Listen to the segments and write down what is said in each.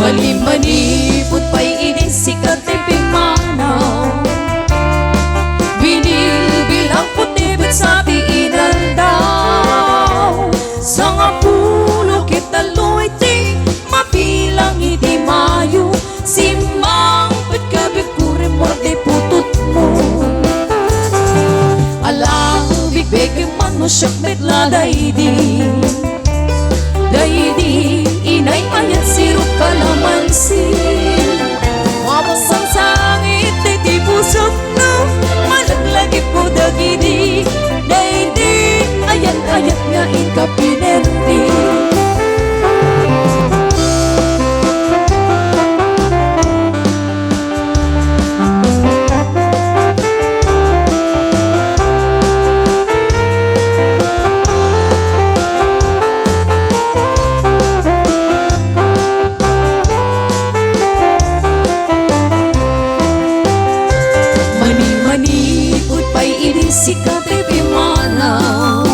Mali-malipot pa'y inisikat ay pimanaw. Binibilang puti ba't sabi inandaw. Sa nga pulo kita lu'y di mabilang hindi mayo. Simang ba't gabi kure morte putut mo. Alang bigbig man mo siyak betla daydi. Daydi inay ayat sirop kalamansi. Mabasang sangit ay di pusok no. Malaglagi po dagidi. Daydi ayat nga inkapinerdi. Sikat ay pimanaw.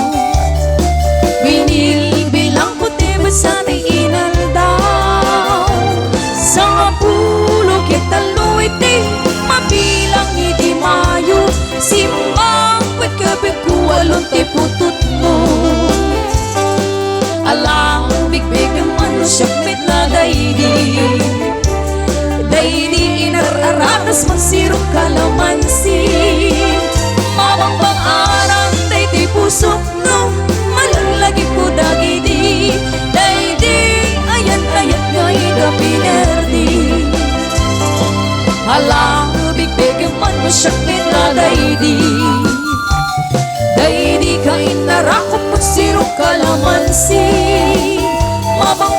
Binibilang puti ba't sa tingin daw. Sa nga pulo kita lu'y di mabilang hindi mayo. Simang ba't gabi kuwalong ti putut mo. Alang bigbig naman siya bitla daydi. Daydi inararatas magsirok kalamansi. Mabang arang day di pusok no. Malaglagi po dagidi. Daydi ayat nga inkapinerdi. Halang bigbig man mo siyak bitla daydi. Daydi ka inarakot magsirok kalamansi. Mabang